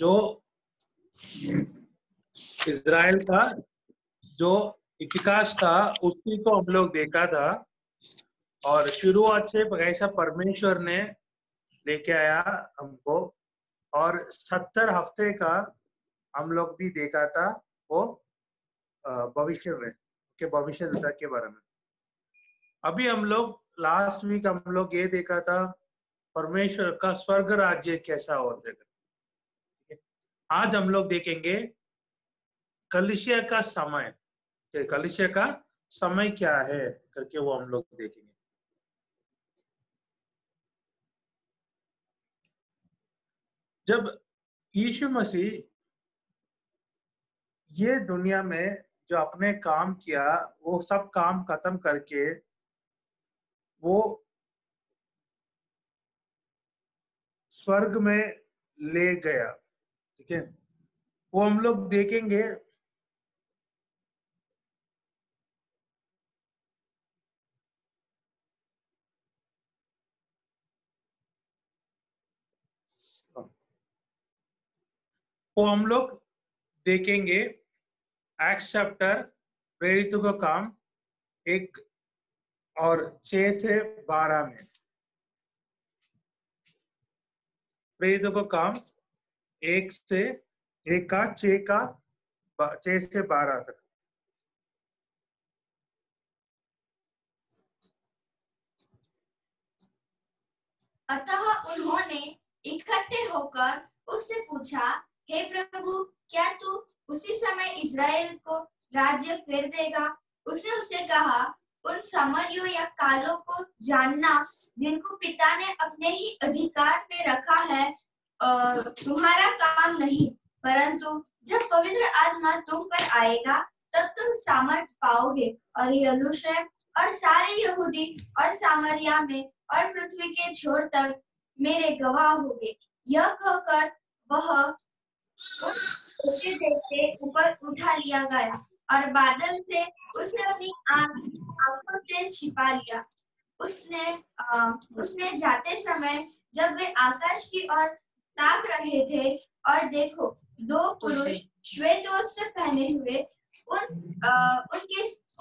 जो इज़राइल का जो इतिहास था उसी को हम लोग देखा था। और शुरुआत से कैसा परमेश्वर ने लेके आया हमको, और 70 हफ्ते का हम लोग भी देखा था वो भविष्य में के भविष्य दशा के बारे में। अभी हम लोग लास्ट वीक हम लोग ये देखा था परमेश्वर का स्वर्ग राज्य कैसा होता है। आज हम लोग देखेंगे कलीसिया का समय, कलीसिया का समय क्या है करके वो हम लोग देखेंगे। जब यीशु मसीह ये दुनिया में जो अपने काम किया वो सब काम खत्म करके वो स्वर्ग में ले गया, ठीक है। वो हम लोग देखेंगे वो हम लोग देखेंगे एक्ट्स चैप्टर प्रेरितों का काम 1 और 6 से 12 में। प्रेरितों का काम 1 का 6 से 12 तक। अतः उन्होंने इकट्ठे होकर उससे पूछा, हे प्रभु, क्या तू उसी समय इज़राइल को राज्य फेर देगा? उसने उससे कहा, उन समयों या कालों को जानना जिनको पिता ने अपने ही अधिकार में रखा है तुम्हारा काम नहीं, परंतु जब पवित्र आत्मा तुम पर आएगा तब तुम सामर्थ पाओगे और यरूशलेम और सारे यहूदी और सामरिया में और पृथ्वी के छोर तक मेरे गवाह होंगे। यह कहकर वह देखते देखते ऊपर उठा लिया गया और बादल से उसने अपनी आंखों से छिपा लिया। उसने जाते समय जब वे आकाश की ओर ताक रहे थे और देखो, 2 पुरुष श्वेत वस्त्र पहने हुए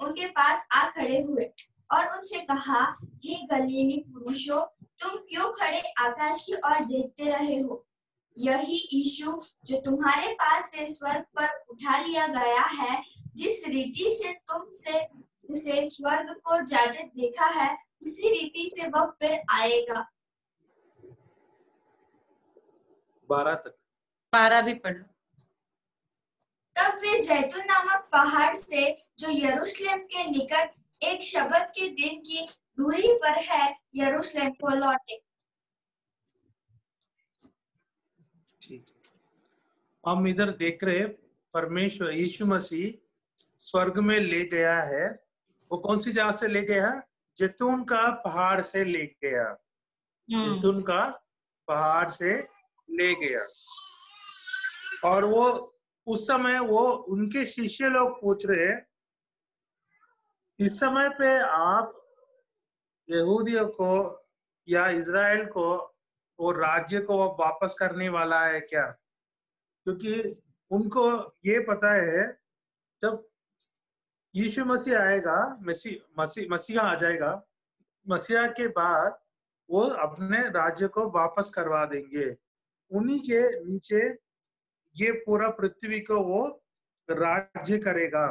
उनके पास आ खड़े हुए और उनसे कहा, हे गलीली पुरुषों, तुम क्यों खड़े आकाश की ओर देखते रहे हो? यही यीशु जो तुम्हारे पास से स्वर्ग पर उठा लिया गया है, जिस रीति से तुमसे उसे स्वर्ग को जाते देखा है, उसी रीति से वह फिर आएगा। 12 तक। 12 भी पढ़। तब वे जैतून नामक पहाड़ से जो यरूशलेम के निकट एक शबत के दिन की दूरी पर है, यरूशलेम को लौटे। हम इधर देख रहे परमेश्वर यीशु मसीह स्वर्ग में ले गया है। वो कौन सी जगह से ले गया? जैतून का पहाड़ से ले गया। जैतून का पहाड़ से ले गया। और वो उस समय वो उनके शिष्य लोग पूछ रहे हैं, इस समय पे आप यहूदियों को या इज़राइल को वो राज्य को वापस करने वाला है क्या? क्योंकि उनको ये पता है जब यीशु मसीह आएगा, मसीहा आ जाएगा, मसीहा के बाद वो अपने राज्य को वापस करवा देंगे। उन्हीं के नीचे ये पूरा पृथ्वी को वो राज्य करेगा,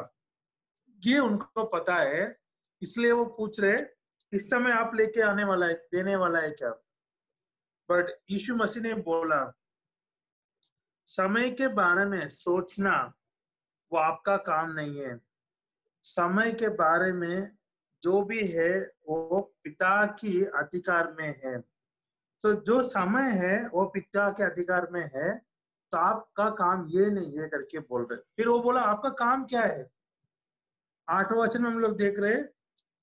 ये उनको पता है। इसलिए वो पूछ रहे, इस समय आप लेके आने वाला है, देने वाला है क्या? बट यीशु मसीह ने बोला, समय के बारे में सोचना वो आपका काम नहीं है। समय के बारे में जो भी है वो पिता की अधिकार में है। तो जो समय है वो पिता के अधिकार में है, तो आपका काम ये नहीं है करके बोल रहे। फिर वो बोला, आपका काम क्या है? 8वां वचन में हम लोग देख रहे,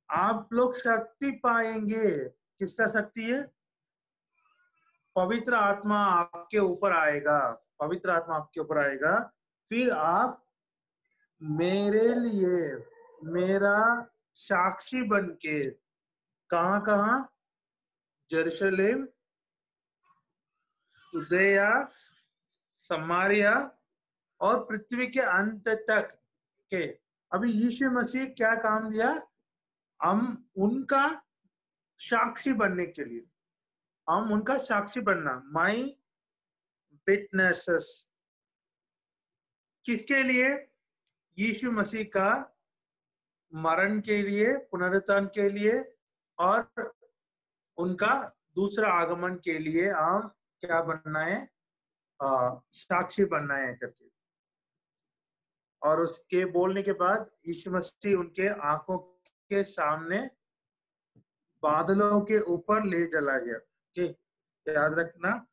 आप लोग शक्ति पाएंगे। किसका शक्ति है? पवित्र आत्मा आपके ऊपर आएगा। पवित्र आत्मा आपके ऊपर आएगा, फिर आप मेरे लिए मेरा साक्षी बनके कहां? यरूशलेम, युदेया, समारिया और पृथ्वी के अंत तक के। अभी यीशु मसीह क्या काम दिया? हम उनका साक्षी बनने के लिए, हम उनका साक्षी बनना, माई विटनेसेस। किसके लिए? यीशु मसीह का मरण के लिए, पुनरुत्थान के लिए और उनका दूसरा आगमन के लिए हम क्या बनना है? साक्षी बनना है करके। और उसके बोलने के बाद यीशु मसीह उनके आंखों के सामने बादलों के ऊपर ले चला गया। ठीक, याद रखना,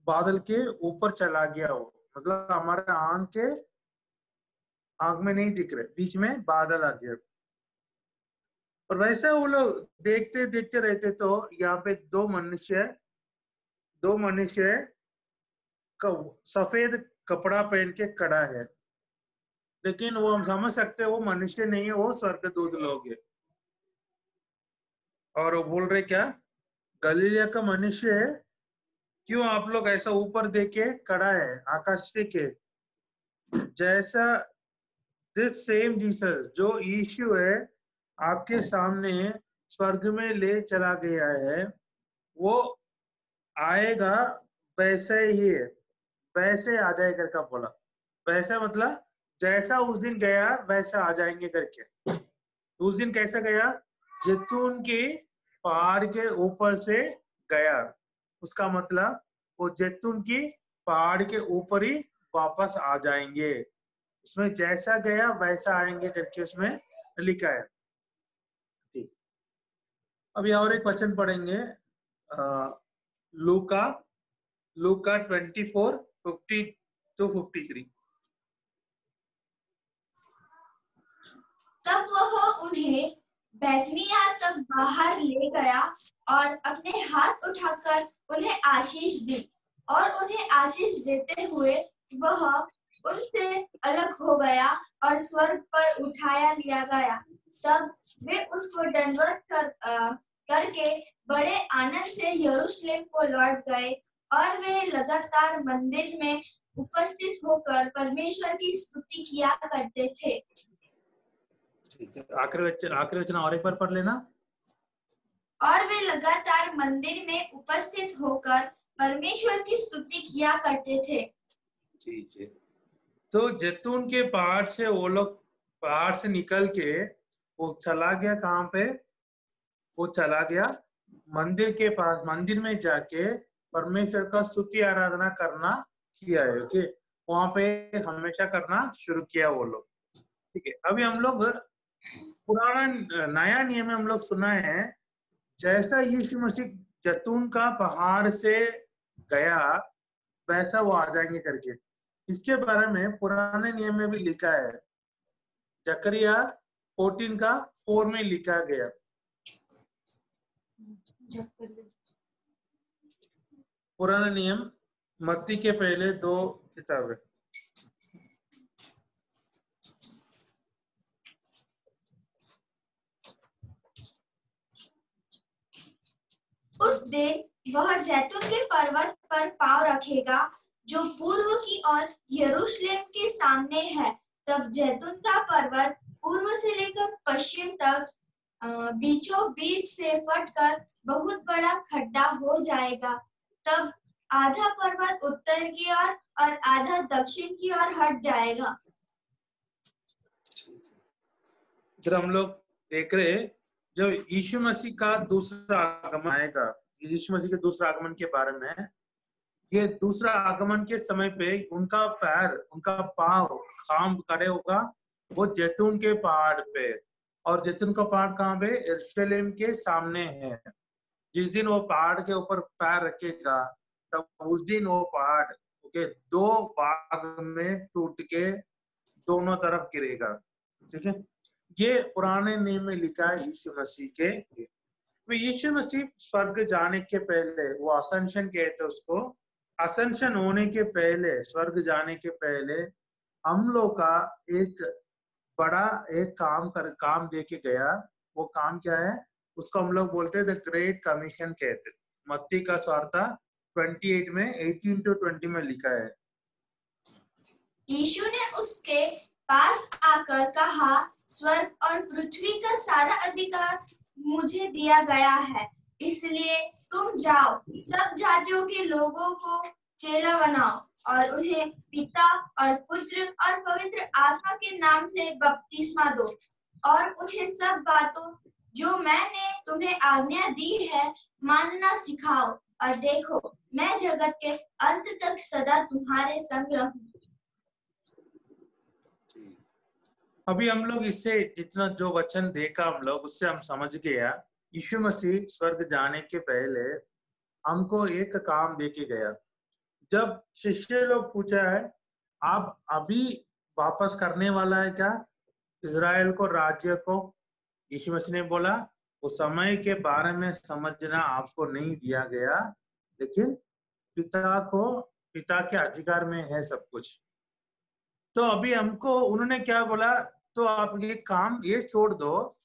बादल के ऊपर चला गया वो, मतलब हमारे आंख में नहीं दिख रहे, बीच में बादल आ गया। और वैसे वो लोग देखते देखते रहते, तो यहाँ पे दो मनुष्य सफेद कपड़ा पहन के खड़ा है, लेकिन वो हम समझ सकते हैं वो मनुष्य नहीं है, वो स्वर्गदूत लोग है। और वो बोल रहे क्या? गलीलिया का मनुष्य है, क्यों आप लोग ऐसा ऊपर देखे खड़ा है, आकाश देखे? जैसा दिस सेम जीसस, जो यीशु है, आपके सामने स्वर्ग में ले चला गया है, वो आएगा वैसे ही है, वैसे आ जाए करके बोला। वैसा मतलब जैसा उस दिन गया वैसा आ जाएंगे करके। उस दिन कैसा गया? जैतून के पहाड़ के ऊपर से गया, उसका मतलब वो जैतून की पहाड़ के ऊपर ही वापस आ जाएंगे। उसमें जैसा गया वैसा आएंगे करके उसमें लिखा है। ठीक, अभी और एक वचन पढ़ेंगे, लूका 24:50-53। तब वह उन्हें बैतनिय्याह तक बाहर ले गया और अपने हाथ उठाकर उन्हें आशीष दी, और उन्हें आशीष देते हुए वह उनसे अलग हो गया और स्वर्ग पर उठाया लिया गया। तब वे उसको दंडवत करके बड़े आनंद से यरूशलेम को लौट गए, और वे लगातार मंदिर में उपस्थित होकर परमेश्वर की स्तुति किया करते थे। ठीक है, आखिरी वचन और एक बार पढ़ लेना। और वे लगातार मंदिर में उपस्थित होकर परमेश्वर की स्तुति किया करते थे। ठीक है, तो जैतून के पहाड़ से वो लोग पहाड़ से निकल के वो चला गया, कहाँ पे? वो चला गया मंदिर के पास, मंदिर में जाके परमेश्वर का स्तुति आराधना करना किया है। ओके, वहां पे हमेशा करना शुरू किया वो लोग। ठीक है, अभी हम लोग पुराना नया नियम में हम लोग सुना है, जैसा यीशु मसीह जैतून का पहाड़ से गया वैसा वो आ जाएंगे करके। इसके बारे में पुराने नियम में भी लिखा है, जकरिया 14:4 में लिखा गया। पुराना नियम मत्ती के पहले 2 किताबें। उस दिन वह जैतून के पर्वत पर पांव रखेगा, जो पूर्व की ओर यरूशलेम के सामने है। तब जैतून का पर्वत पूर्व से लेकर पश्चिम तक बीचों बीच से फटकर बहुत बड़ा खड्डा हो जाएगा। तब आधा पर्वत उत्तर की ओर और आधा दक्षिण की ओर हट जाएगा। इधर हम लोग देख रहे हैं, जब यीशु मसीह का दूसरा आगमन आएगा, यीशु मसीह के दूसरा आगमन के बारे में, ये दूसरा आगमन के समय पे उनका पैर, उनका पांव काम करे होगा वो जैतून के पहाड़ पे। और जैतून का पहाड़ कहाँ पे? यरूशलेम के सामने है। जिस दिन वो पहाड़ के ऊपर पैर रखेगा, तब उस दिन वो पहाड़ के 2 भाग में टूट के दोनों तरफ गिरेगा। ठीक है, ये पुराने नियम में लिखा है यीशु मसीह के। तो यीशु मसीह स्वर्ग जाने के पहले, वो असेंशन कहते उसको, असेंशन होने के पहले, स्वर्ग जाने के पहले हम लोग का एक बड़ा एक काम दे के गया। वो काम क्या है? उसको हम लोग बोलते हैं द ग्रेट कमीशन कहते। मत्ती का सुवार्ता 28 में 18-20 में लिखा है। यीशु ने उसके पास आकर कहा, स्वर्ग और पृथ्वी का सारा अधिकार मुझे दिया गया है, इसलिए तुम जाओ, सब जातियों के लोगों को चेला बनाओ और उन्हें पिता और पुत्र और पवित्र आत्मा के नाम से बपतिस्मा दो और उन्हें सब बातों जो मैंने तुम्हें आज्ञा दी है मानना सिखाओ, और देखो मैं जगत के अंत तक सदा तुम्हारे संग रहूं। अभी हम लोग इससे जितना जो वचन देखा हम लोग उससे हम समझ गया यीशु मसीह स्वर्ग जाने के पहले हमको एक काम देके गया। जब शिष्य लोग पूछा है आप अभी वापस करने वाला है क्या इजराइल को, राज्य को, यीशु मसीह ने बोला उस समय के बारे में समझना आपको नहीं दिया गया, लेकिन पिता के अधिकार में है सब कुछ। तो अभी हमको उन्होंने क्या बोला, तो आप ये काम ये छोड़ दो,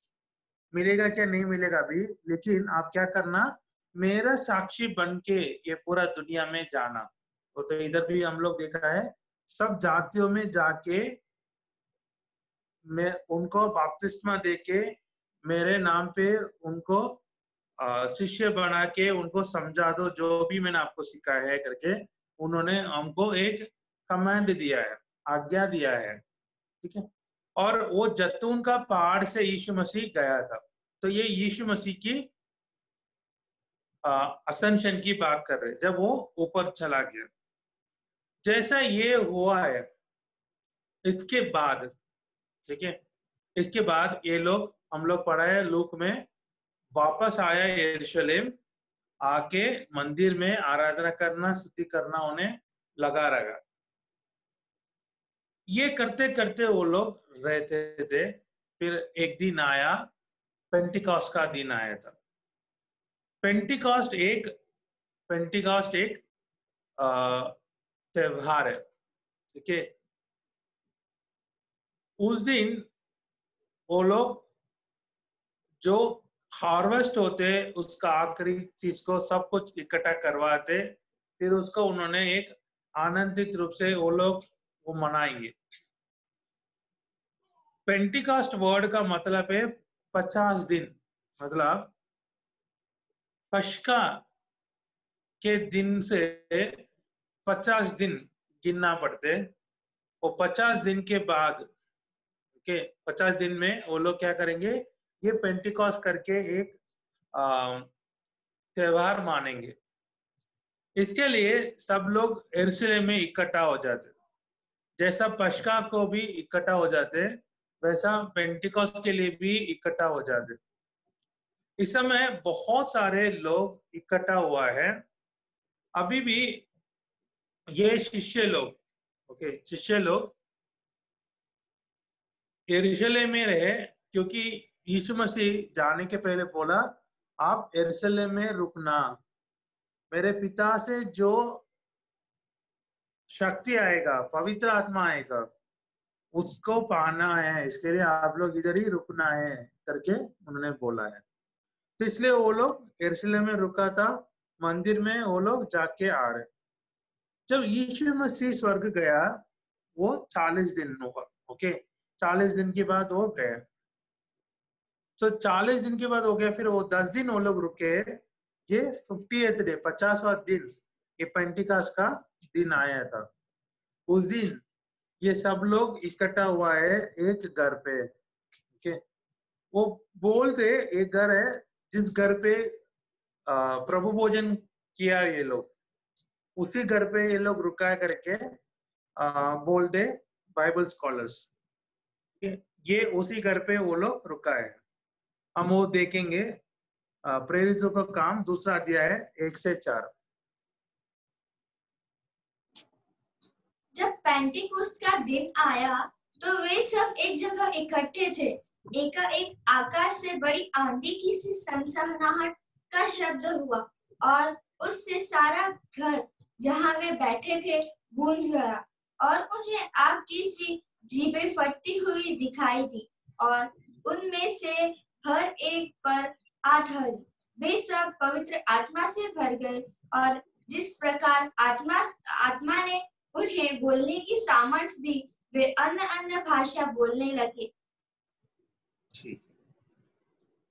मिलेगा क्या नहीं मिलेगा अभी, लेकिन आप क्या करना, मेरा साक्षी बन के ये पूरा दुनिया में जाना। तो इधर भी हम लोग देखा है सब जातियों में जाके मैं उनको बपतिस्मा देके मेरे नाम पे उनको शिष्य बना के उनको समझा दो जो भी मैंने आपको सिखाया है करके उन्होंने हमको एक कमांड दिया है, आज्ञा दिया है, ठीक है। और वो जैतून का पहाड़ से यीशु मसीह गया था। तो ये यीशु मसीह की असेंशन की बात कर रहे हैं, जब वो ऊपर चला गया। जैसा ये हुआ है इसके बाद, ठीक है, इसके बाद ये लोग हम लोग पढ़ा है लूक में, वापस आया यरूशलेम, आके मंदिर में आराधना करना, स्तुति करना उन्हें लगा रहा। ये करते करते वो लोग रहते थे। फिर एक दिन आया, पेंटिकॉस्ट का दिन आया था। पेंटिकॉस्ट एक त्योहार है, ठीक है। उस दिन वो लोग जो हार्वेस्ट होते उसका आखिरी चीज को सब कुछ इकट्ठा करवाते, फिर उसको उन्होंने एक आनंदित रूप से वो लोग वो मनाएंगे। पेंटिकॉस्ट वर्ड का मतलब है 50 दिन, मतलब पश्का के दिन से 50 दिन गिनना पड़ते। वो 50 दिन के बाद के 50 दिन में वो लोग क्या करेंगे, ये पेंटिकॉस्ट करके एक त्योहार मानेंगे। इसके लिए सब लोग यरूशलेम में इकट्ठा हो जाते, जैसा पश्का को भी इकट्ठा हो जाते वैसा पेंटिकॉस्ट के लिए भी इकट्ठा हो जाते। इस समय बहुत सारे लोग इकट्ठा हुआ है। अभी भी ये शिष्य लोग यरूशलेम में रहे, क्योंकि यीशु मसीह जाने के पहले बोला आप यरूशलेम में रुकना, मेरे पिता से जो शक्ति आएगा, पवित्र आत्मा आएगा, उसको पाना है, इसके लिए आप लोग इधर ही रुकना है करके उन्होंने बोला है। तो इसलिए वो लोग यरूशलेम में रुका था, मंदिर में वो लोग जाके आ रहे। जब यीशु मसीह स्वर्ग गया वो 40 दिन हुआ, ओके, 40 दिन के बाद वो गए। तो 40 दिन के बाद हो गया, फिर वो 10 दिन वो लोग रुके। ये 50th डे, 50वां दिन, ये पेंटिकॉस्ट का दिन आया था। उस दिन ये सब लोग इकट्ठा हुआ है एक घर पे, ओके। वो बोलते एक घर है जिस घर पे प्रभु भोजन किया ये लोग, उसी घर पे ये लोग रुका करके बोल दे बाइबल स्कॉलर्स, ये उसी घर पे वो लोग रुका है। हम वो देखेंगे प्रेरितों का काम 2 अध्याय 1 से 4। जब पेंटिकोस्ट का दिन आया तो वे सब एक जगह इकट्ठे थे। एकाएक आकाश से बड़ी आंधी की सी सनसनाहट का शब्द हुआ और उससे सारा घर जहां वे बैठे थे गूंज गया, और उन्हें आग की सी जीभें फटती हुई दिखाई दी और उनमें से हर एक पर आ ठहरी। वे सब पवित्र आत्मा से भर गए और जिस प्रकार आत्मा ने उन्हें बोलने की सामर्थ्य दी, वे अन्य अन्य भाषा बोलने लगे। ठीक।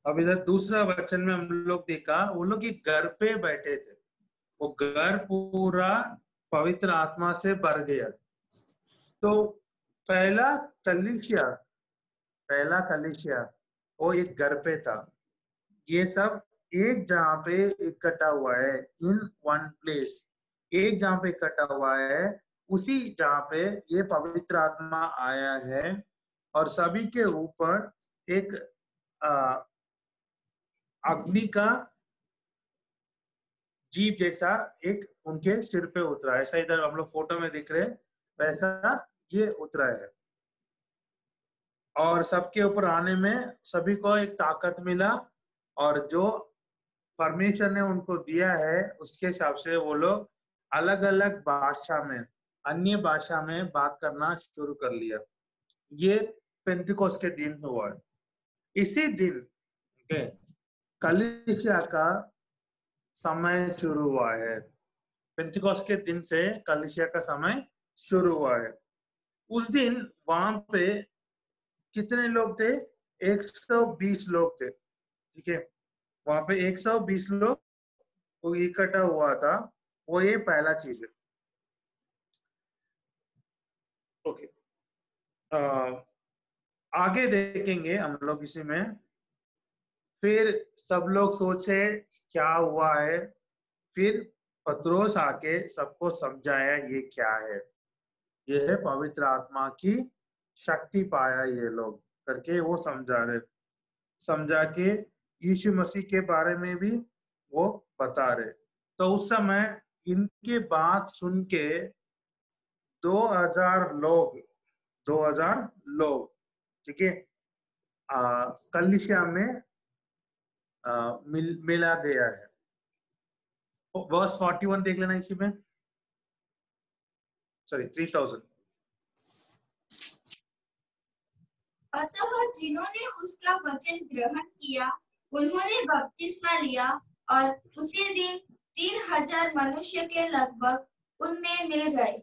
अब इधर दूसरा वचन में हम लोग देखा, वो लोग एक घर पे बैठे थे, वो घर पूरा पवित्र आत्मा से भर गया। तो पहला कलीसिया वो एक घर पे था। ये सब एक जगह पे इकट्ठा हुआ है, इन वन प्लेस, एक जगह पे इकट्ठा हुआ है, उसी जगह पे ये पवित्र आत्मा आया है और सभी के ऊपर एक अग्नि का जीप जैसा एक उनके सिर पे उतरा है। ऐसा इधर हम लोग फोटो में दिख रहे हैं, वैसा ये उतरा है। और सबके ऊपर आने में सभी को एक ताकत मिला, और जो परमेश्वर ने उनको दिया है उसके हिसाब से वो लोग अलग अलग भाषा में, अन्य भाषा में बात करना शुरू कर लिया। ये पेंतिकोस्त के दिन हुआ है। इसी दिन कलीसिया का समय शुरू हुआ है। पेंतिकोस्त के दिन से कलीसिया का समय शुरू हुआ है। उस दिन वहां पे कितने लोग थे? 120 लोग थे। ठीक है, वहां पे 120 लोग इकट्ठा हुआ था। वो ये पहला चीज है। ओके, आगे देखेंगे हम लोग इसी में। फिर सब लोग सोचे क्या हुआ है, फिर पत्रोस आके सबको समझाया ये क्या है। ये है पवित्र आत्मा की शक्ति पाया ये लोग करके वो समझा के यीशु मसीह के बारे में भी वो बता रहे। तो उस समय इनके बात सुन के 2000 लोग, ठीक है, कलीसिया में मिला गया है। वर्स 41 देख लेना इसी में, सॉरी 3000। अतः जिन्होंने उसका वचन ग्रहण किया उन्होंने बपतिस्मा लिया, और उसी दिन 3000 मनुष्य के लगभग उनमें मिल गए।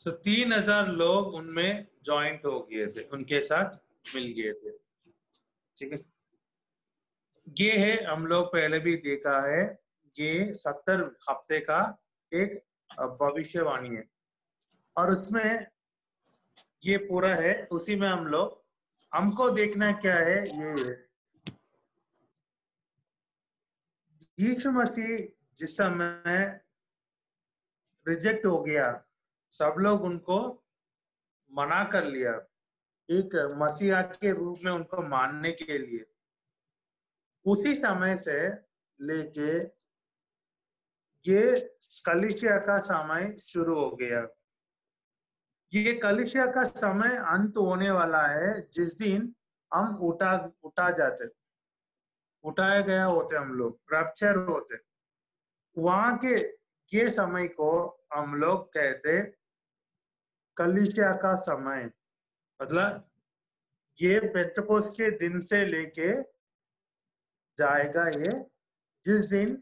3000 लोग उनमें ज्वाइंट हो गए थे, उनके साथ मिल गए थे। ठीक है, ये है, हम लोग पहले भी देखा है, ये 70 हफ्ते का एक भविष्यवाणी है, और उसमें ये पूरा है। उसी में हमको देखना क्या है, ये है यीशु मसीह जिस समय रिजेक्ट हो गया, सब लोग उनको मना कर लिया एक मसीहा के रूप में उनको मानने के लिए। उसी समय से लेके ये कलीसिया का समय शुरू हो गया। ये कलीसिया का समय अंत होने वाला है जिस दिन हम उठाया गया होते, हम लोग रैप्चर होते। वहां के ये समय को हम लोग कहते कलीसिया का समय। मतलब ये पेंतकोस्त के दिन से लेके जाएगा, ये जिस दिन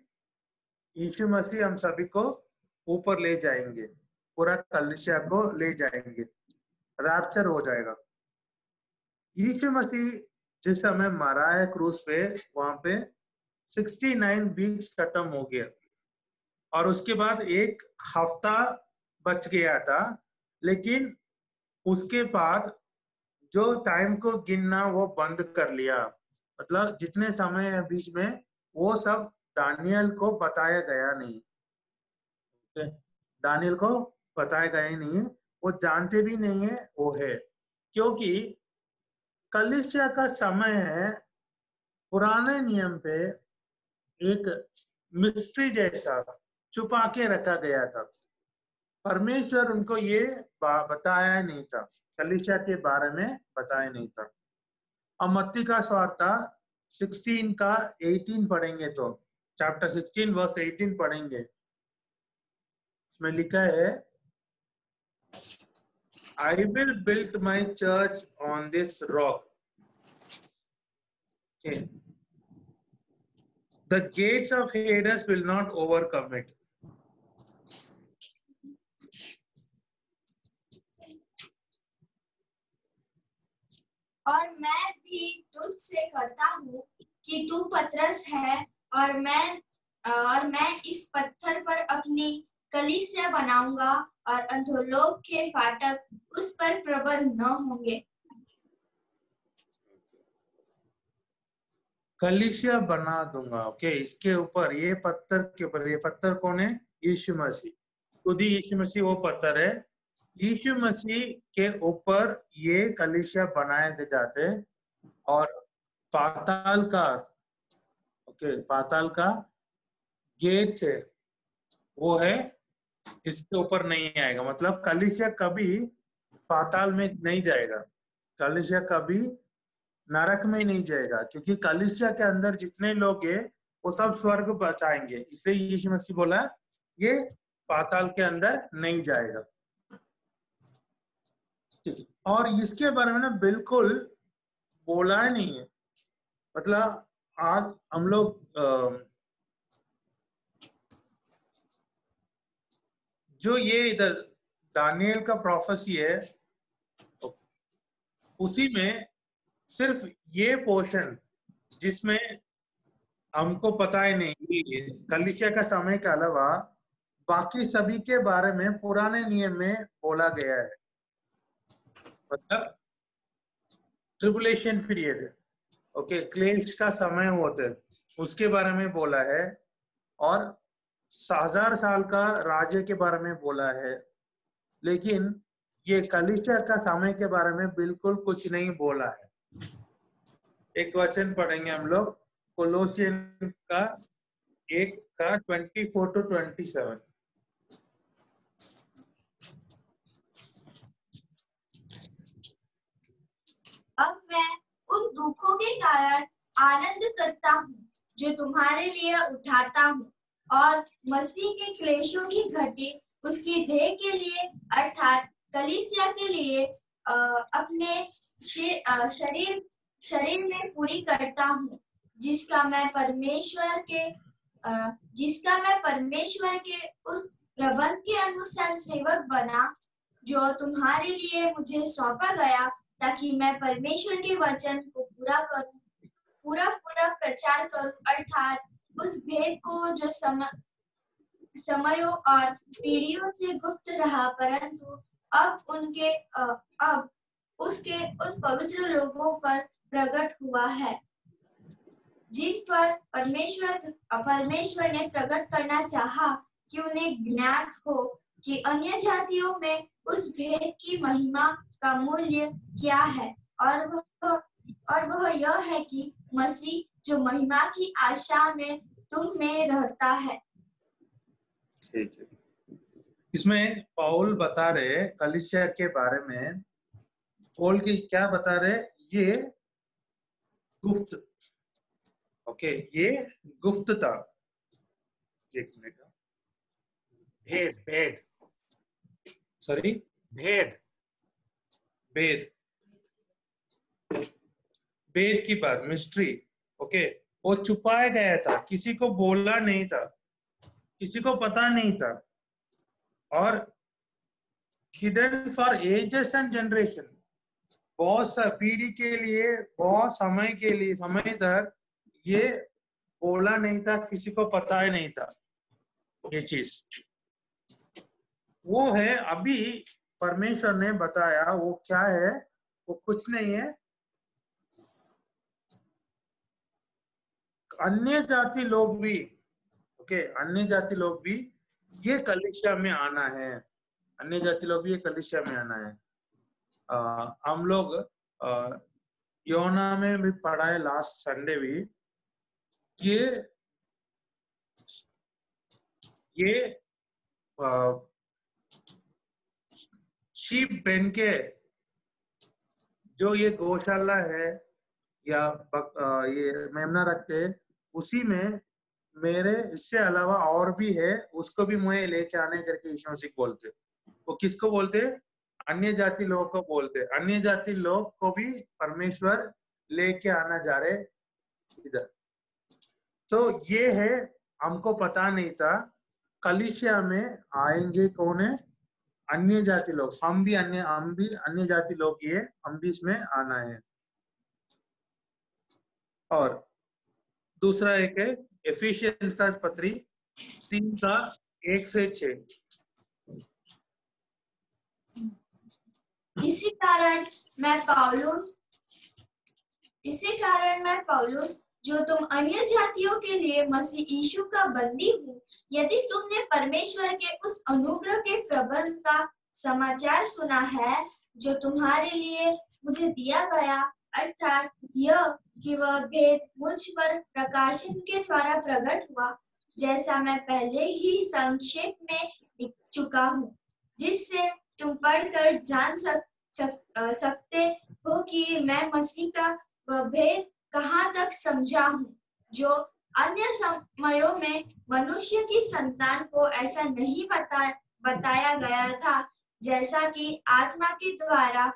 यीशु मसीह हम सभी को ऊपर ले जाएंगे, पूरा कलीसिया को ले जाएंगे, रैप्चर हो जाएगा। यीशु मसीह जिस समय मरा है क्रूस पे, वहां पे 69 वीक्स खत्म हो गया, और उसके बाद एक हफ्ता बच गया था। लेकिन उसके बाद जो टाइम को गिनना वो बंद कर लिया। मतलब जितने समय है बीच में, वो सब दानियल को बताया गया नहीं। दानियल को बताया गया ही नहीं है, वो जानते भी नहीं है वो है, क्योंकि कलीसिया का समय है पुराने नियम पे एक मिस्ट्री जैसा छुपा के रखा गया था। परमेश्वर उनको ये बताया नहीं था, कलीसिया के बारे में बताया नहीं था। और मत्ती का सुवार्ता 16 का 18 पढ़ेंगे तो, चैप्टर 16 वर्स 18 पढ़ेंगे, इसमें लिखा है, I will build my church on this rock. Okay. The gates of Hades will not overcome it. और मैं भी तुझसे कहता हूँ कि तू पतरस है और मैं इस पत्थर पर अपनी कलीसिया बनाऊंगा और अधोलोक के फाटक उस पर प्रबल न होंगे। कलीसिया बना दूंगा। ओके, इसके ऊपर, ये पत्थर के ऊपर, ये पत्थर कौन है? यीशु मसीह। खुद ही यीशु मसीह वो पत्थर है। यीशु मसीह के ऊपर ये कलीसिया बनाए जाते, और पाताल का, ओके, पाताल का गेट से वो है, इसके ऊपर नहीं आएगा। मतलब कलीसिया कभी पाताल में नहीं जाएगा, कलीसिया कभी नरक में नहीं जाएगा, क्योंकि कलीसिया के अंदर जितने लोग हैं वो सब स्वर्ग बचाएंगे। इसलिए यीशु मसीह बोला ये पाताल के अंदर नहीं जाएगा। ठीक है, और इसके बारे में ना बिल्कुल बोला ही नहीं है। मतलब आज हम लोग जो ये इधर दानियल का प्रोफेसी है, उसी में सिर्फ ये पोर्शन जिसमें हमको पता ही नहीं, कलीसिया का समय के अलावा बाकी सभी के बारे में पुराने नियम में बोला गया है। मतलब ट्रिबुलेशन पीरियड, ओके, क्लेश का समय होते उसके बारे में बोला है, और 1000 साल का राज्य के बारे में बोला है। लेकिन ये कलीसिया का समय के बारे में बिल्कुल कुछ नहीं बोला है। एक वचन पढ़ेंगे हम लोग, कोलोसियन का 1:24 to 27। अब मैं उन दुखों के कारण आनंद करता हूँ जो तुम्हारे लिए उठाता हूँ, और मसीह के क्लेशों की घटी उसकी देह के लिए अर्थात कलीसिया के लिए अपने शरीर में पूरी करता हूँ, जिसका मैं परमेश्वर के उस प्रबंध के अनुसार सेवक बना जो तुम्हारे लिए मुझे सौंपा गया, ताकि मैं परमेश्वर के वचन को पूरा प्रचार करूं, अर्थात उस भेद को जो समयों और पीढ़ियों से गुप्त रहा, परंतु अब उसके उन पवित्र लोगों पर प्रकट हुआ है, जिन पर परमेश्वर ने प्रकट करना चाहा कि उन्हें ज्ञात हो कि अन्य जातियों में उस भेद की महिमा का मूल्य क्या है, और वह यह है कि मसीह जो महिमा की आशा में तुम में रहता है। ठीक है, इसमें पौल बता रहे कलीसिया के बारे में। पौल की क्या बता रहे? ये गुप्त, ओके, ये गुप्त था। एक मिनट, भेद सॉरी, भेद की बात, मिस्ट्री, ओके, वो छुपाया गया था, किसी को बोला नहीं था, किसी को पता नहीं था, और hidden for ages and generation, बहुत सा पीढ़ी के लिए, बहुत समय तक ये बोला नहीं था, किसी को पता ही नहीं था। ये चीज वो है, अभी परमेश्वर ने बताया। वो क्या है? वो कुछ नहीं है, अन्य जाति लोग भी, ओके, अन्य जाति लोग भी ये कलीसिया में आना है। अन्य जाति लोग भी ये कलीसिया में आना है। हम लोग योना में भी पढ़ा है लास्ट संडे भी, ये शीप बन के जो ये गौशाला है या ये मेमना रखते हैं, उसी में मेरे इससे अलावा और भी है, उसको भी मुझे लेके आने करके यीशु मसीह बोलते। वो किसको बोलते? अन्य जाति लोग को बोलते। अन्य जाति लोग को भी परमेश्वर लेके आना जा रहे इधर। तो ये है, हमको पता नहीं था कलीसिया में आएंगे कौन है? अन्य जाति लोग। हम भी अन्य जाति लोग, ये हम भी इसमें आना है। और दूसरा एक है एफिशिएंस का पत्री 3 का 1 से 6। इसी कारण मैं पौलुस जो तुम अन्य जातियों के लिए मसीह यीशु का बंदी हूँ, यदि तुमने परमेश्वर के उस अनुग्रह के प्रबंध का समाचार सुना है जो तुम्हारे लिए मुझे दिया गया, अर्थात यह कि वह भेद मुझ पर प्रकाशन के द्वारा प्रकट हुआ, जैसा मैं पहले ही संक्षेप में लिख चुका हूँ, जिससे तुम पढ़कर जान सकते हो कि मैं मसीह का वह भेद कहाँ तक समझा हूँ, जो अन्य समयों में मनुष्य की संतान को ऐसा नहीं बताया गया था, जैसा कि आत्मा के द्वारा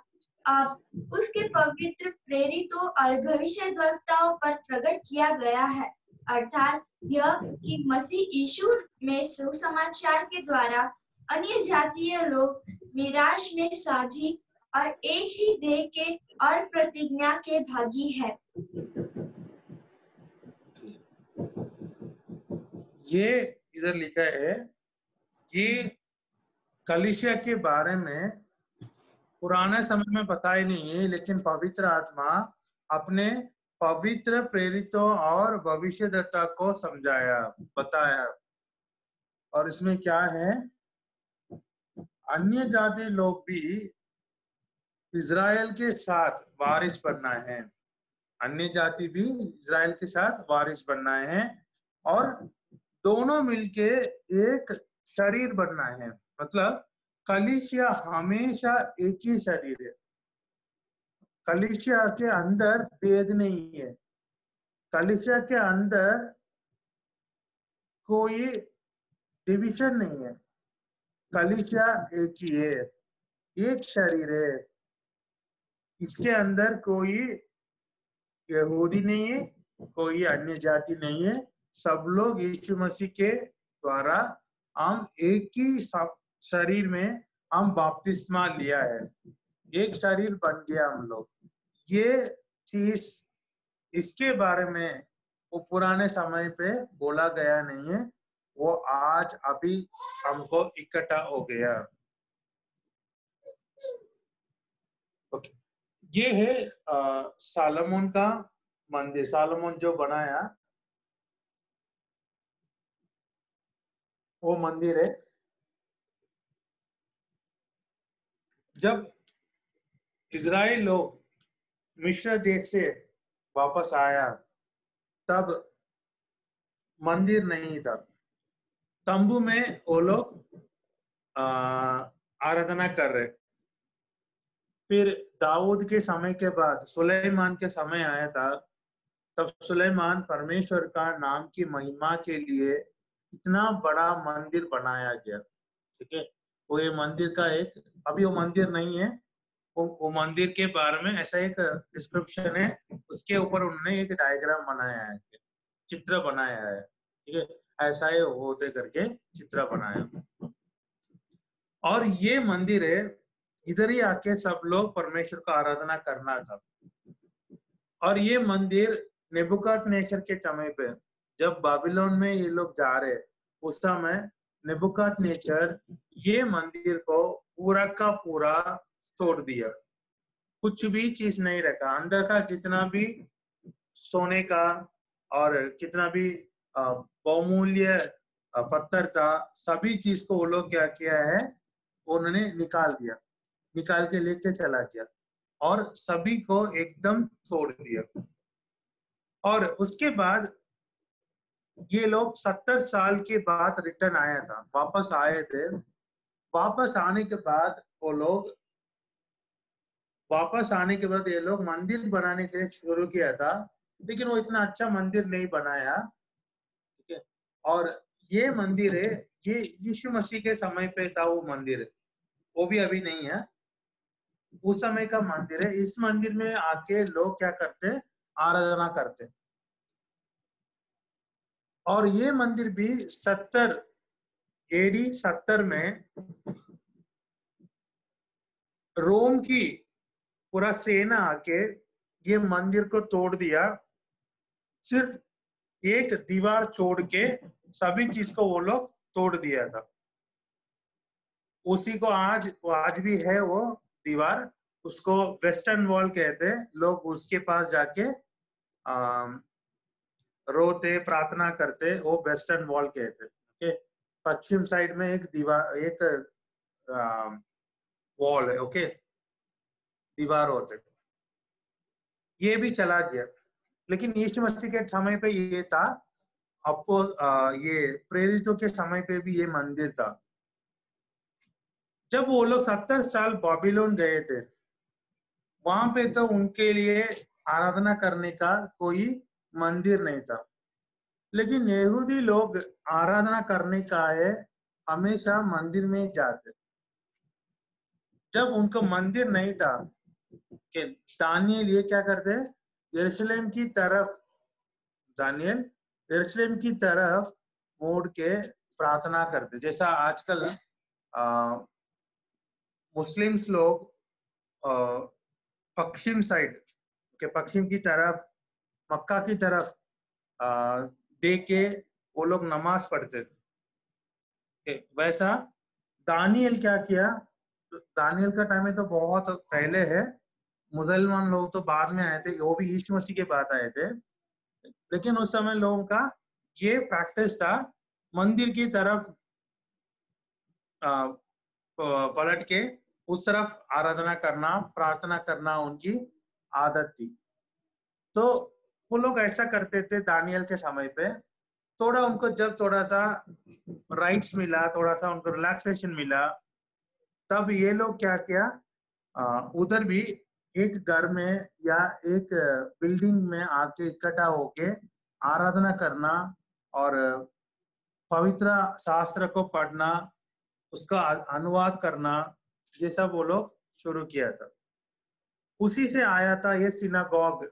अब उसके पवित्र प्रेरितों और भविष्यद्वक्ताओं पर प्रकट किया गया है, अर्थात यह कि मसीह यीशु में सुसमाचार के द्वारा अन्य जातीय लोग मिराज में साझी और एक ही देह के और प्रतिज्ञा के भागी है। ये इधर लिखा है, ये कलीसिया के बारे में पुराने समय में बताया नहीं है, लेकिन पवित्र आत्मा अपने पवित्र प्रेरितों और भविष्यद्वक्ता को समझाया, बताया। और इसमें क्या है, अन्य जाति लोग भी इज़राइल के साथ वारिस बनना है, अन्य जाति भी इज़राइल के साथ वारिस बनना है, और दोनों मिलके एक शरीर बनना है। मतलब कलीसिया हमेशा एक ही शरीर है। कलीसिया के अंदर भेद नहीं है, कलीसिया के अंदर कोई डिवीजन नहीं है, कलीसिया एक ही है, एक शरीर है। इसके अंदर कोई यहूदी नहीं है, कोई अन्य जाति नहीं है, सब लोग यीशु मसीह के द्वारा हम एक ही शरीर में हम बपतिस्मा लिया है, एक शरीर बन गया हम लोग। ये चीज, इसके बारे में वो पुराने समय पे बोला गया नहीं है, वो आज अभी हमको इकट्ठा हो गया। ओके, ये है सालोमन का मंदिर, सालोमन जो बनाया वो मंदिर है। जब इज़राइल लोग मिस्र देश से वापस आया, तब मंदिर नहीं था, तंबू में वो लोग आराधना कर रहे। फिर दाऊद के समय के बाद सुलेमान के समय आया था, तब सुलेमान परमेश्वर का नाम की महिमा के लिए इतना बड़ा मंदिर बनाया गया। ठीक है, वो ये मंदिर का एक, अभी वो मंदिर नहीं है, वो मंदिर के बारे में ऐसा एक डिस्क्रिप्शन है, उसके ऊपर उन्होंने एक डायग्राम बनाया है, चित्र बनाया है। ठीक है, ऐसा ही होते करके चित्र बनाया। और ये मंदिर है, इधर ही आके सब लोग परमेश्वर का आराधना करना था। और ये मंदिर नेबुकदनेस्सर के समय पे, जब बाबिलोन में ये लोग जा रहे, उस समय नेबुकदनेस्सर ये मंदिर को पूरा का पूरा तोड़ दिया, कुछ भी चीज नहीं रखा, अंदर का जितना भी सोने का और कितना भी बहुमूल्य पत्थर था, सभी चीज को वो लोग क्या किया है, उन्होंने निकाल दिया, निकाल के लेके चला गया और सभी को एकदम तोड़ दिया। और उसके बाद ये लोग 70 साल के बाद रिटर्न आया था, वापस आए थे। वापस आने के बाद वो लोग, वापस आने के बाद ये लोग मंदिर बनाने के लिए शुरू किया था, लेकिन वो इतना अच्छा मंदिर नहीं बनाया। ठीक है, और ये मंदिर है, ये यीशु मसीह के समय पे था वो मंदिर है, वो भी अभी नहीं है, उस समय का मंदिर है। इस मंदिर में आके लोग क्या करते, आराधना करते। और ये मंदिर भी 70 AD 70 में रोम की पूरा सेना आके ये मंदिर को तोड़ दिया सिर्फ एक दीवार छोड़ के सभी चीज को वो लोग तोड़ दिया था। उसी को आज भी है वो दीवार, उसको वेस्टर्न वॉल कहते हैं। लोग उसके पास जाके रोते प्रार्थना करते, वो वेस्टर्न वॉल कहते। ओके, पश्चिम साइड में एक दीवार, एक वॉल है। ओके, दीवार होते, ये भी चला गया। लेकिन यीशु मसीह के समय पे ये था, आपको ये प्रेरितों के समय पे भी ये मंदिर था। जब वो लोग 70 साल बाबिलोन गए थे, वहां पे तो उनके लिए आराधना करने का कोई मंदिर नहीं था। लेकिन यहूदी लोग आराधना करने का है हमेशा मंदिर में जाते। जब उनको मंदिर नहीं था, कि दानियल ये क्या करते, यरूशलेम की तरफ, दानियल यरूशलेम की तरफ मुड़ के प्रार्थना करते। जैसा आजकल मुस्लिम्स लोग पश्चिम साइड के, पश्चिम की तरफ, मक्का की तरफ देख के वो लोग नमाज पढ़ते थे। वैसा दानियल क्या किया, दानियल का टाइम में तो बहुत पहले है, मुसलमान लोग तो बाद में आए थे, वो भी यीशु मसीह के बाद आए थे। लेकिन उस समय लोगों का ये प्रैक्टिस था, मंदिर की तरफ पलट के उस तरफ आराधना करना, प्रार्थना करना उनकी आदत थी। तो वो लोग ऐसा करते थे दानियल के समय पे। थोड़ा उनको जब थोड़ा सा राइट्स मिला, थोड़ा सा उनको रिलैक्सेशन मिला, तब ये लोग क्या किया, उधर भी एक घर में या एक बिल्डिंग में आके इकट्ठा होके आराधना करना और पवित्र शास्त्र को पढ़ना, उसका अनुवाद करना, ये सब वो लोग शुरू किया था। उसी से आया था ये सिनागॉग।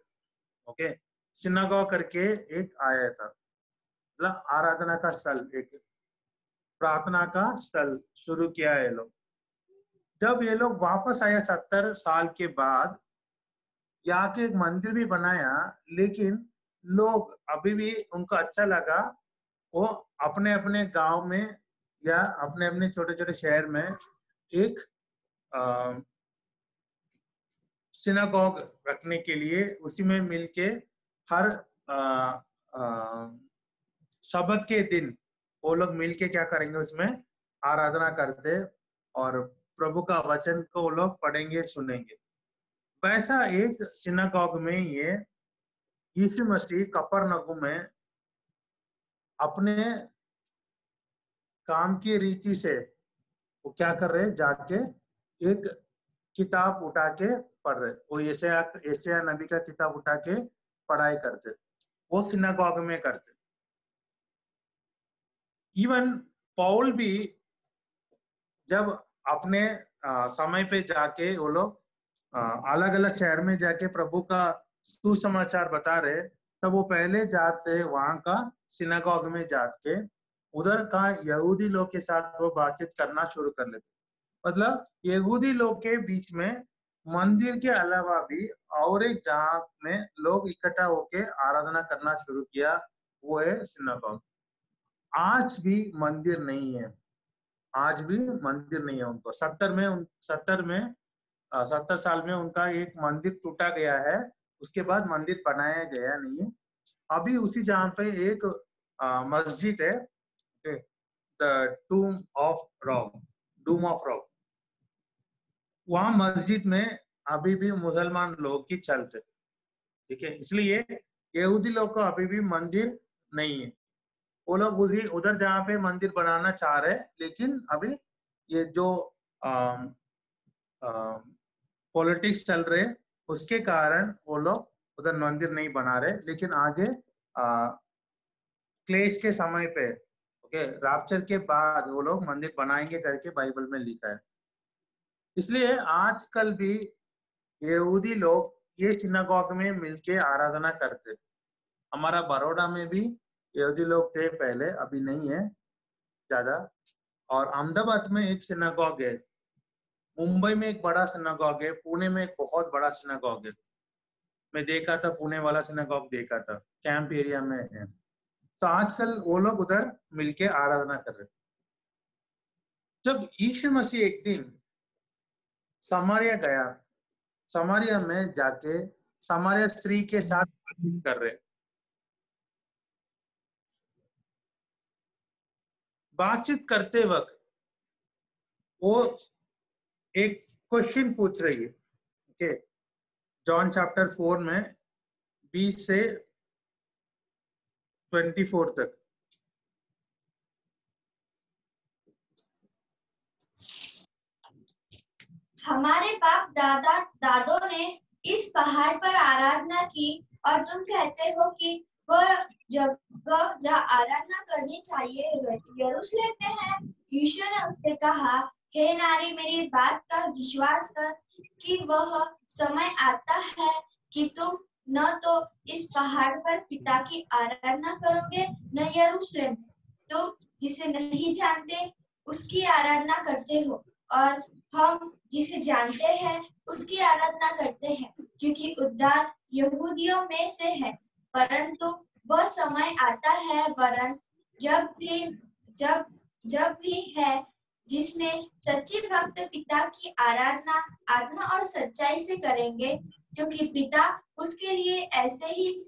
ओके, सिनागॉग करके एक आया था, मतलब आराधना का स्थल, एक प्रार्थना का स्थल शुरू किया है लोग। जब ये लोग वापस आया 70 साल के बाद, यहाँ के एक मंदिर भी बनाया, लेकिन लोग अभी भी उनको अच्छा लगा, वो अपने अपने गांव में या अपने अपने छोटे छोटे शहर में एक सिनागॉग रखने के लिए उसी में मिलके हर शब्द के दिन वो लोग मिलके क्या करेंगे, उसमें आराधना करते और प्रभु का वचन को वो लोग पढ़ेंगे, सुनेंगे। वैसा एक सिनागॉग में ये यीशु मसीह कफरनहूम में अपने काम की रीति से वो क्या कर रहे, जाके एक किताब उठा के पढ़ रहे। वो यशायाह नबी का किताब उठा के पढ़ाई करते, वो सिनागॉग में करते। इवन पौल भी जब अपने समय पे जाके वो लोग अलग अलग शहर में जाके प्रभु का सुसमाचार बता रहे, तब वो पहले जाते वहां का सिनागॉग में जाके उधर का यहूदी लोग के साथ वो बातचीत करना शुरू कर लेते। मतलब यहूदी लोग के बीच में मंदिर के अलावा भी और एक जहां में लोग इकट्ठा होके आराधना करना शुरू किया, वो है सिनागॉग। आज भी मंदिर नहीं है, आज भी मंदिर नहीं है उनको। 70 साल में उनका एक मंदिर टूटा गया है, उसके बाद मंदिर बनाया गया नहीं है। अभी उसी जहाँ पे एक मस्जिद है, द डूम ऑफ रॉक, वहां मस्जिद में अभी भी मुसलमान लोग की चलते। ठीक है, इसलिए यहूदी लोग को अभी भी मंदिर नहीं है। वो लोग उसी उधर जहाँ पे मंदिर बनाना चाह रहे, लेकिन अभी ये जो पॉलिटिक्स चल रहे, उसके कारण वो लोग उधर मंदिर नहीं बना रहे। लेकिन आगे क्लेश के समय पे, ओके, राप्चर के बाद वो लोग मंदिर बनाएंगे करके बाइबल में लिखा है। इसलिए आजकल भी यहूदी लोग ये सिनागॉग में मिलके आराधना करते। हमारा बड़ौदा में भी यहूदी लोग थे पहले, अभी नहीं है ज्यादा। और अहमदाबाद में एक सिनागॉग है, मुंबई में एक बड़ा सिनागॉग है, पुणे में एक बहुत बड़ा सिनागॉग है। मैं देखा था, पुणे वाला सिनेगॉग देखा था, कैंप एरिया में है। तो आजकल वो लोग उधर मिलके आराधना कर रहे। जब यीशु मसीह एक दिन समारिया गया, समारिया में जाके समारिया स्त्री के साथ बातचीत कर रहे। बातचीत करते वक्त वो एक क्वेश्चन पूछ रही है। ओके, जॉन चैप्टर 4 में 20 से 24 तक। हमारे बाप दादों ने इस पहाड़ पर आराधना की और तुम कहते हो कि वह जगह जहाँ आराधना करनी चाहिए यरूशलेम में है। यीशु ने उससे कहा, हे नारी, मेरी बात का विश्वास कर कि वह समय आता है कि तुम न तो इस पहाड़ पर पिता की आराधना करोगे न यरूशलेम में। तुम जिसे नहीं जानते उसकी आराधना करते हो और हम जिसे जानते हैं उसकी आराधना करते हैं, क्योंकि उद्धार यहूदियों में से है। परंतु वह समय आता है वरन जब भी है जिसमें सच्चे भक्त पिता की आराधना आत्मा और सच्चाई से करेंगे, क्योंकि पिता उसके लिए ऐसे ही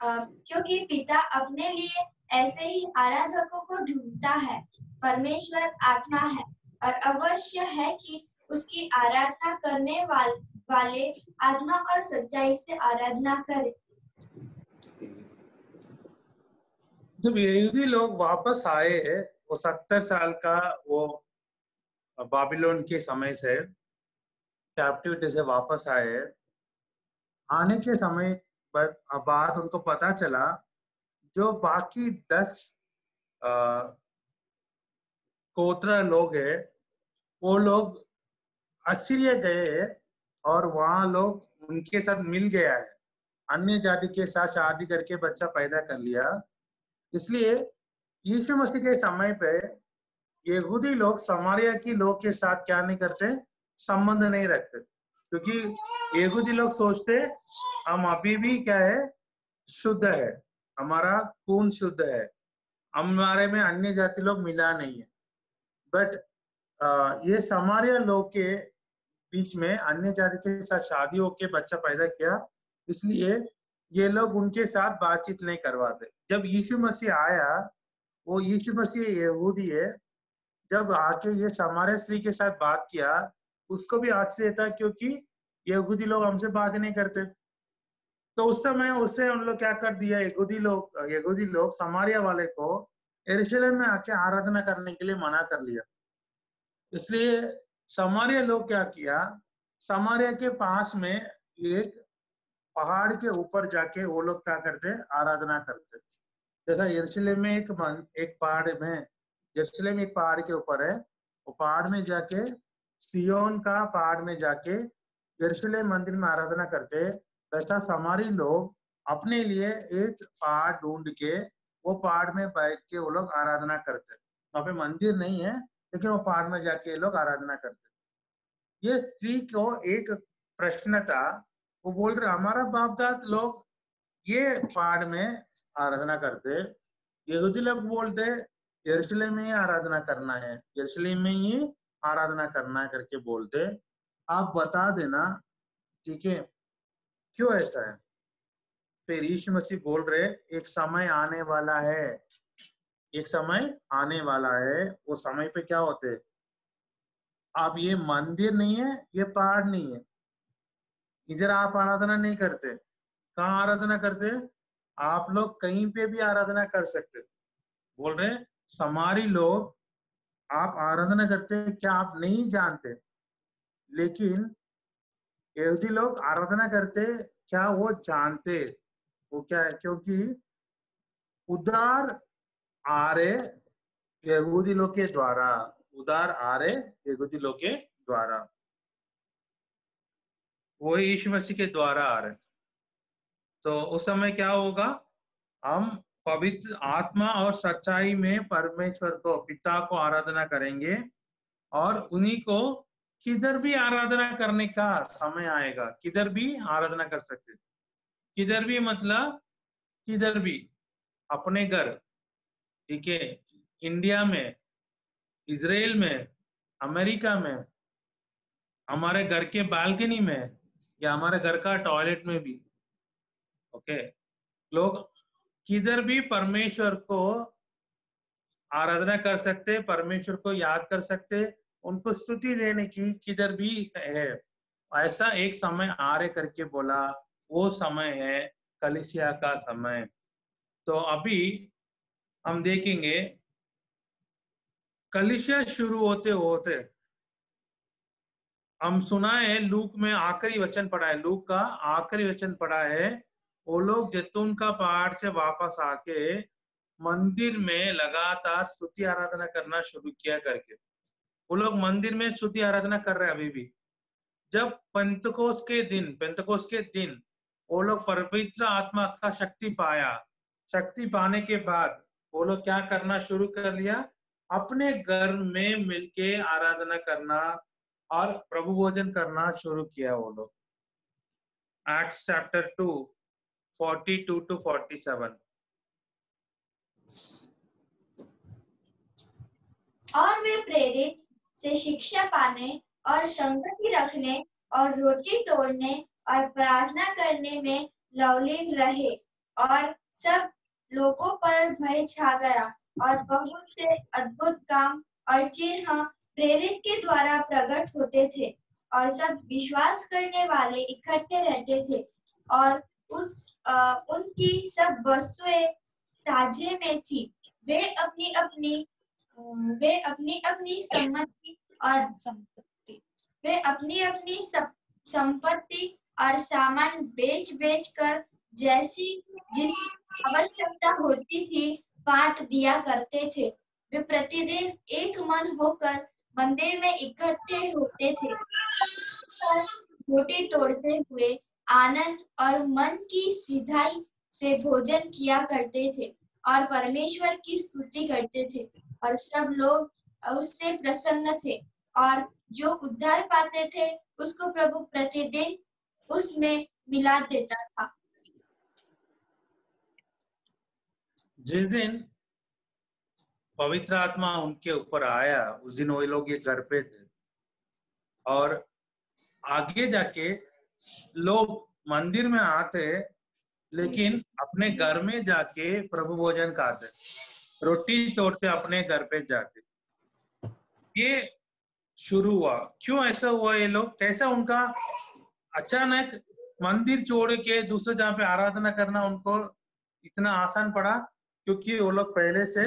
क्योंकि पिता अपने लिए ऐसे ही आराधकों को ढूंढता है। परमेश्वर आत्मा है और अवश्य है कि उसकी आराधना करने वाले आत्मा और सच्चाई से आराधना करें। जब यहूदी लोग वापस आए हैं, वो 70 साल का वो बाबिलोन के समय से कैप्टिविटी से वापस आए। आने के समय बाद उनको पता चला जो बाकी 10 गोत्र लोग हैं, वो लोग असीरिया गए और वहां लोग उनके साथ मिल गया है, अन्य जाति के साथ शादी करके बच्चा पैदा कर लिया। इसलिए यीशु मसीह के समय पे यहूदी लोग समारिया की लोग के साथ क्या नहीं करते, संबंध नहीं रखते, क्योंकि यहूदी लोग सोचते हम अभी भी क्या है, शुद्ध है, हमारा खून शुद्ध है, हमारे में अन्य जाति लोग मिला नहीं है। बट ये समारिया लोग के बीच में अन्य जाति के साथ शादी होके बच्चा पैदा किया, इसलिए ये लोग उनके साथ बातचीत नहीं करवाते। जब यीशु मसीह आया, वो यीशु मसीह यहूदी है, जब आके ये समारिया स्त्री के साथ बात किया, उसको भी आश्चर्य था, क्योंकि यहूदी लोग हमसे बात नहीं करते। तो उस समय उससे उन लोग क्या कर दिया, यहूदी लोग समारिया वाले को यरूशलेम में आके आराधना करने के लिए मना कर लिया। इसलिए समारिया लोग क्या किया, समारिया के पास में एक पहाड़ के ऊपर जाके वो लोग क्या करते, आराधना करते। जैसा यरूशलेम में एक पहाड़ में, यरूशलेम एक पहाड़ के ऊपर है, वो पहाड़ में जाके सियोन का पहाड़ में जाके यरूशलेम मंदिर में आराधना करते, वैसा समारी लोग अपने लिए एक पहाड़ ढूंढ के वो पहाड़ में बैठ के वो लोग आराधना करते। वहां पे मंदिर नहीं है, लेकिन वो पहाड़ में जाके लोग आराधना करते। ये स्त्री को एक प्रश्न था, वो बोल रहे हमारा बाप दाद लोग ये पहाड़ में आराधना करते, यहूदी लोग बोलते यरूशलेम में ही आराधना करना है, यरूशलेम में ही आराधना करना है करके बोलते। आप बता देना, ठीक है, क्यों ऐसा है। फिर यीशु मसीह बोल रहे एक समय आने वाला है, एक समय आने वाला है, वो समय पे क्या होते, आप ये मंदिर नहीं है, ये पहाड़ नहीं है, इधर आप आराधना नहीं करते, कहाँ आराधना करते, आप लोग कहीं पे भी आराधना कर सकते। बोल रहे समारी लोग आप आराधना करते क्या आप नहीं जानते, लेकिन यहूदी लोग आराधना करते क्या वो जानते। वो क्या है, क्योंकि उद्धार आ रहे यहूदी लोग के द्वारा, उद्धार आ रहे यहूदी लोग के द्वारा, वो यीशु मसीह के द्वारा आ रहे। तो उस समय क्या होगा, हम पवित्र आत्मा और सच्चाई में परमेश्वर को, पिता को आराधना करेंगे और उन्हीं को किधर भी आराधना करने का समय आएगा, किधर भी आराधना कर सकते। किधर भी मतलब किधर भी, अपने घर, ठीक है, इंडिया में, इजराइल में, अमेरिका में, हमारे घर के बालकनी में, या हमारे घर का टॉयलेट में भी। ओके, लोग किधर भी परमेश्वर को आराधना कर सकते, परमेश्वर को याद कर सकते, उनको स्तुति देने की किधर भी है। ऐसा एक समय आर्य करके बोला, वो समय है कलीसिया का समय। तो अभी हम देखेंगे कलीसिया शुरू होते होते, हम सुना है लूक में आखिरी वचन पढ़ा है, लूक का आखिरी वचन पढ़ा है, वो लोग जैतून का पहाड़ से वापस आके मंदिर में लगातार स्तुति आराधना करना शुरू किया करके। वो लोग मंदिर में स्तुति आराधना कर रहे हैं अभी भी। जब पेंतकोस के दिन वो लोग पवित्र आत्मा का शक्ति पाया, शक्ति पाने के बाद वो लोग क्या करना शुरू कर लिया, अपने घर में मिलके आराधना करना और प्रभु भोजन करना शुरू किया वो लोग। Acts chapter 2 42 to 47। और वे प्रेरित से शिक्षा पाने और संगति रखने और रोटी तोड़ने और प्रार्थना करने में लवलीन रहे, और सब लोगों पर भय छा गया, और बहुत से अद्भुत काम और चिन्ह प्रेरित के द्वारा प्रकट होते थे, और सब विश्वास करने वाले इकट्ठे रहते थे, और उनकी सब वस्तुएं साझे में थी। वे अपनी अपनी संपत्ति और सामान बेच कर जैसी जिस आवश्यकता होती थी बांट दिया करते थे। वे प्रतिदिन एक मन होकर मंदिर में इकट्ठे होते थे, रोटी तोड़ते हुए आनंद और मन की सिधाई से भोजन किया करते थे, और परमेश्वर की स्तुति करते थे, और सब लोग उससे प्रसन्न थे, और जो उद्धार पाते थे उसको प्रभु प्रतिदिन उसमें मिला देता था। जिस दिन पवित्र आत्मा उनके ऊपर आया, उस दिन वो लोग ये घर पे थे, और आगे जाके लोग मंदिर में आते, लेकिन अपने घर में जाके प्रभु भोजन खाते, रोटी तोड़ते अपने घर पे जाके। ये शुरू हुआ। क्यों ऐसा हुआ? ये लोग कैसा, उनका अचानक मंदिर छोड़ के दूसरे जहाँ पे आराधना करना उनको इतना आसान पड़ा? क्योंकि वो लोग पहले से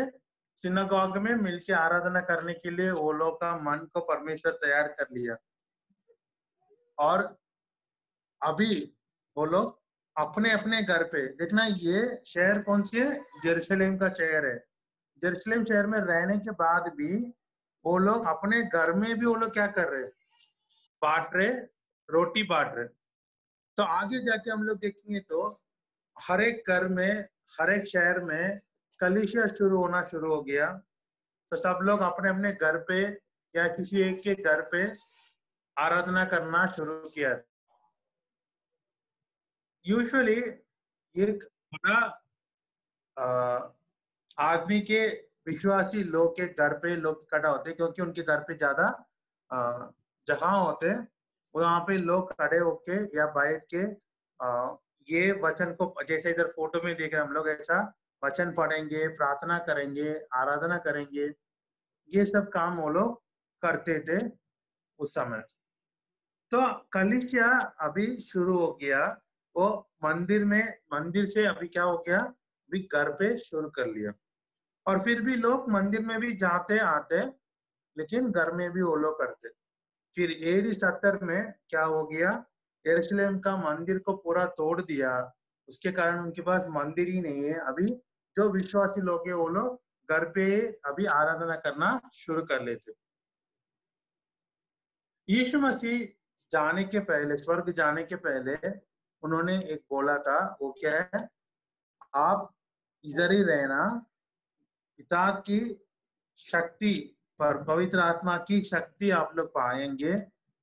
सिनागॉग में मिलके आराधना करने के लिए वो लोग का मन को परमेश्वर तैयार कर लिया, और अभी वो लोग अपने अपने घर पे, देखना ये शहर कौन सी है? जेरूशलेम का शहर है। जेरूशलेम शहर में रहने के बाद भी वो लोग अपने घर में भी वो लोग क्या कर रहे, बांट रहे, रोटी बांट रहे। तो आगे जाके हम लोग देखेंगे तो हर एक घर में, हर एक शहर में कलीसिया शुरू होना शुरू हो गया। तो सब लोग अपने अपने घर पे या किसी एक के घर पे आराधना करना शुरू किया। यूजुअली एक बड़ा आदमी के, विश्वासी लोग के घर पे लोग इकट्ठा होते, क्योंकि उनके घर पे ज्यादा जगह होते, वहां पे लोग खड़े होके या बैठ के ये वचन को, जैसे इधर फोटो में देख रहे हम लोग, ऐसा वचन पढ़ेंगे, प्रार्थना करेंगे, आराधना करेंगे, ये सब काम वो लोग करते थे उस समय। तो कलीसिया अभी शुरू हो गया, वो मंदिर से अभी क्या हो गया, अभी घर पे शुरू कर लिया। और फिर भी लोग मंदिर में भी जाते आते, लेकिन घर में भी वो लोग करते। फिर AD 70 में क्या हो गया, यरूशलेम का मंदिर को पूरा तोड़ दिया, उसके कारण उनके पास मंदिर ही नहीं है। अभी जो विश्वासी लोग हैं वो लोग घर पे अभी आराधना करना शुरू कर लेते। यीशु मसीह जाने के पहले, स्वर्ग जाने के पहले उन्होंने एक बोला था, वो क्या है, आप इधर ही रहना, पिता की शक्ति पर, पवित्र आत्मा की शक्ति आप लोग पाएंगे,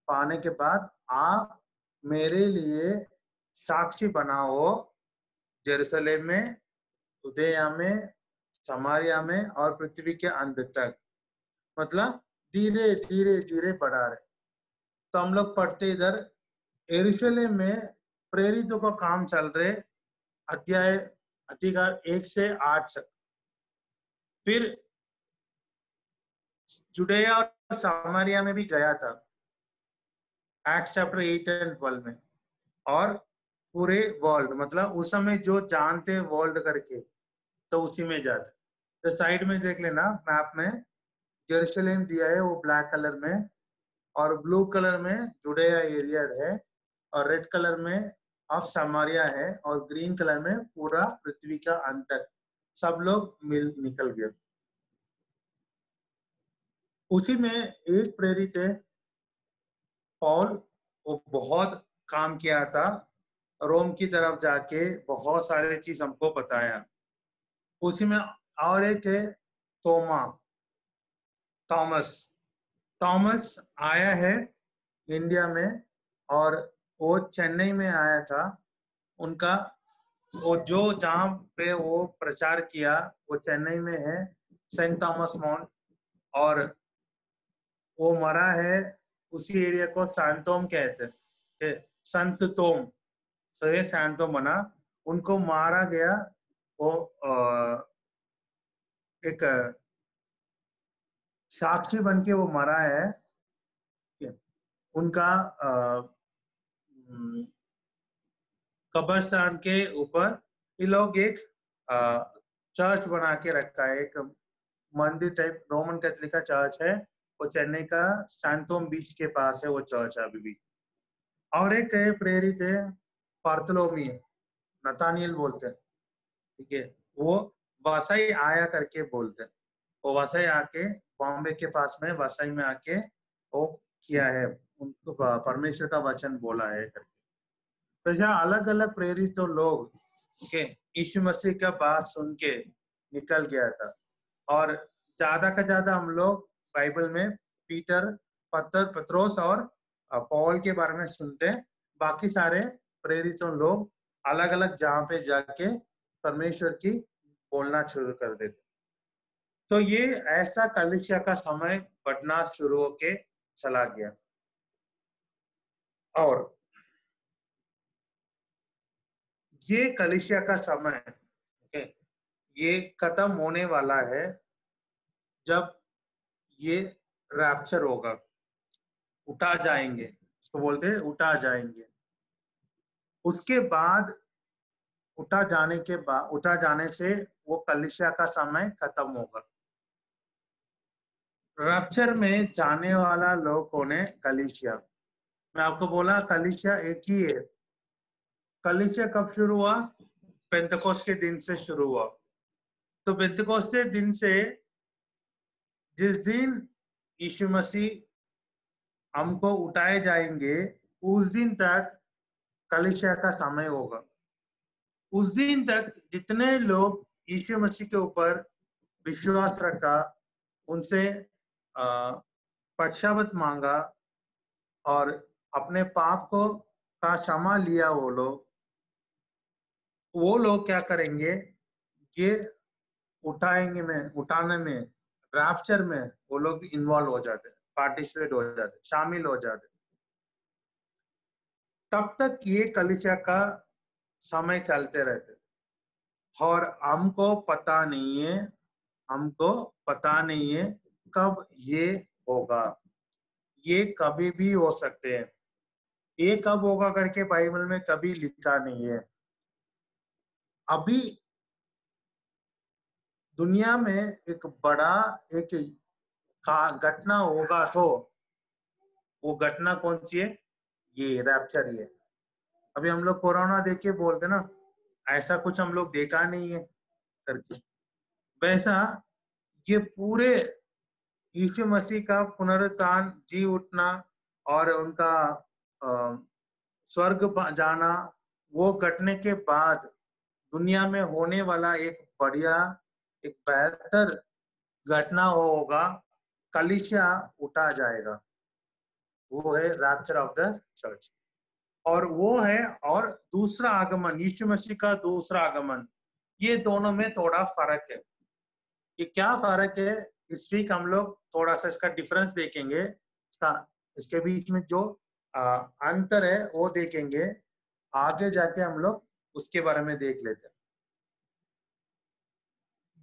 पाने के बाद आप मेरे लिए साक्षी बनाओ जेरूशलेम में, युदेया में, समारिया में और पृथ्वी के अंत तक। मतलब धीरे धीरे धीरे बढ़ा रहे। तो हम लोग पढ़ते इधर यरूशलेम में प्रेरितों का काम चल रहे, अध्याय अधिकार 1 से 8 तक। फिर जुडेया और सामरिया में भी गया था, एक्ट्स चैप्टर 8 एंड 12 में। और पूरे वर्ल्ड, मतलब उस समय जो जानते वर्ल्ड करके, तो उसी में जाते। तो साइड में देख लेना मैप में, जेरूशलेम दिया है वो ब्लैक कलर में, और ब्लू कलर में जुडेया एरिया है, और रेड कलर में ऑफ समारिया है, और ग्रीन कलर में पूरा पृथ्वी का अंत तक सब लोग मिल निकल गए। उसी में एक प्रेरित है पॉल, वो बहुत काम किया था, रोम की तरफ जाके बहुत सारे चीज हमको बताया। उसी में और एक है थॉमस। थॉमस आया है इंडिया में, और वो चेन्नई में आया था। उनका वो जो जहाँ पे वो प्रचार किया वो चेन्नई में है, सेंट थॉमस माउंट। और वो मरा है, उसी एरिया को सैंतोम कहते हैं, संत तोम से सैंतोम बना। उनको मारा गया, वो एक साक्षी बन के वो मरा है। उनका कब्रिस्तान के ऊपर ये लोग एक चर्च बना के रखा है, एक मंदिर टाइप रोमन कैथोलिक का चर्च है। वो चेन्नई का सैंतोम बीच के पास है वो चर्च अभी भी। और एक है प्रेरित है पार्थोलोमी, नतानियल बोलते हैं, ठीक है। वो वसई आया करके बोलते हैं। वो वसई आके बॉम्बे के पास में वसई में आके वो किया है, उनको परमेश्वर का वचन बोला है करके। तो जहाँ अलग अलग प्रेरित तो लोग के यीशु मसीह का बात सुन के निकल गया था। और ज्यादा का ज्यादा हम लोग बाइबल में पीटर, पत्रोस और पौल के बारे में सुनते हैं। बाकी सारे प्रेरितों लोग अलग अलग जहाँ पे जाके परमेश्वर की बोलना शुरू कर देते। तो ये ऐसा कलीसिया का समय बढ़ना शुरू होके चला गया। और ये कलीसिया का समय ये खत्म होने वाला है जब ये रैप्चर होगा, उठा जाएंगे, उसको बोलते हैं उठा जाएंगे। उसके बाद उठा जाने से वो कलीसिया का समय खत्म होगा। रैप्चर में जाने वाला लोग कौन है? कलीसिया। मैं आपको बोला कलीसिया एक ही है। कलीसिया कब शुरू हुआ? पेंतकोस्त के दिन से शुरू हुआ। तो पेंतकोस्त के दिन से जिस दिन यीशु मसीह हमको उठाए जाएंगे, उस दिन तक कलीसिया का समय होगा। उस दिन तक जितने लोग यीशु मसीह के ऊपर विश्वास रखा, उनसे पश्चाताप मांगा और अपने पाप को का क्षमा लिया, वो लोग क्या करेंगे? ये उठाने में रैप्चर में वो लोग इन्वॉल्व हो जाते, पार्टिसिपेट हो जाते, शामिल हो जाते। तब तक ये कलीसिया का समय चलते रहते। और हमको पता नहीं है कब ये होगा। ये कभी भी हो सकते हैं। ये कब होगा करके बाइबल में कभी लिखा नहीं है। अभी दुनिया में एक बड़ा एक घटना होगा, तो वो घटना कौन सी है? ये रैप्चर ही है। अभी हम लोग कोरोना देख के बोलते ना, ऐसा कुछ हम लोग देखा नहीं है करके। वैसा ये पूरे यीशु मसीह का पुनरुत्थान, जी उठना और उनका स्वर्ग जाना, वो घटने के बाद दुनिया में होने वाला एक बढ़िया, एक बेहतर घटना होगा। कलीसिया उठा जाएगा। वो है रैप्चर ऑफ द चर्च। और वो है, और दूसरा आगमन, यीशु मसीह का दूसरा आगमन, ये दोनों में थोड़ा फर्क है। ये क्या फर्क है, इस वीक हम लोग थोड़ा सा इसका डिफरेंस देखेंगे, इसके बीच में जो अंतर है वो देखेंगे। आगे जाके हम लोग उसके बारे में देख लेते हैं।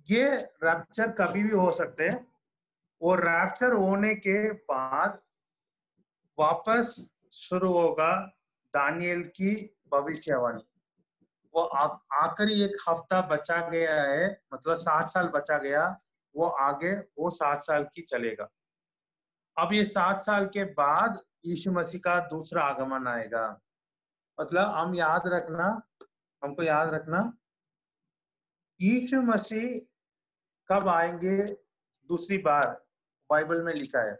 ये रैप्चर कभी भी हो सकते हैं, और रैप्चर होने के बाद वापस शुरू होगा दानियल की भविष्यवाणी। वो आखिरी एक हफ्ता बचा गया है, मतलब 7 साल बचा गया, वो आगे वो 7 साल की चलेगा। अब ये 7 साल के बाद यीशु मसीह का दूसरा आगमन आएगा। मतलब हमको याद रखना, यीशु मसीह कब आएंगे दूसरी बार, बाइबल में लिखा है।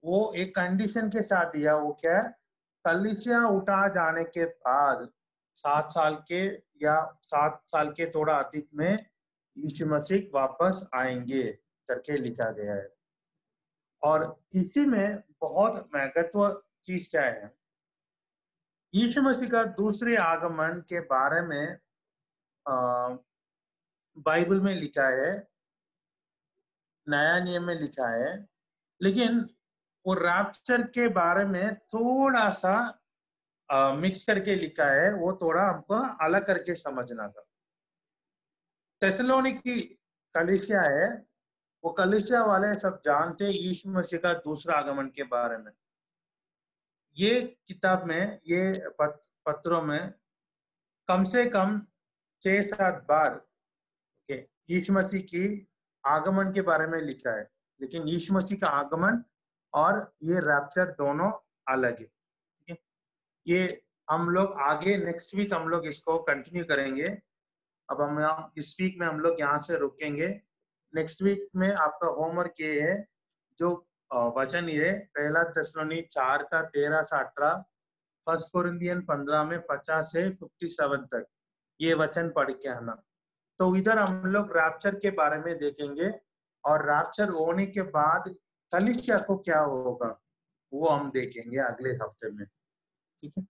वो एक कंडीशन के साथ दिया, वो क्या है, कलीसिया उठा जाने के बाद 7 साल के, या 7 साल के थोड़ा अधिक में यीशु मसीह वापस आएंगे करके लिखा गया है। और इसी में बहुत महत्व चीज क्या है, यीशु मसीह का दूसरे आगमन के बारे में बाइबल में लिखा है, नया नियम में लिखा है, लेकिन वो रैप्चर के बारे में थोड़ा सा मिक्स करके लिखा है, वो थोड़ा हमको अलग करके समझना था। थेसलोनिकी कलीसिया है, वो कलीसिया वाले सब जानते यीशु मसीह का दूसरा आगमन के बारे में। ये किताब में, ये पत्रों में कम से कम 6-7 बार यीशु मसीह की आगमन के बारे में लिखा है, लेकिन यीशु मसीह का आगमन और ये रैप्चर दोनों अलग है। ठीक है, ये हम लोग आगे नेक्स्ट वीक हम लोग इसको कंटिन्यू करेंगे। अब हम इस वीक में हम लोग यहाँ से रुकेंगे। नेक्स्ट वीक में आपका होमवर्क ये है, जो वचन ये पहला थिस्सलुनी 4 का 13 से 18, फर्स्ट कोरिन्थियन 15 में 50 से 57 तक ये वचन पढ़ के आना। तो इधर हम लोग रैप्चर के बारे में देखेंगे, और रैप्चर होने के बाद कलीसिया को क्या होगा वो हम देखेंगे अगले हफ्ते में। ठीक है।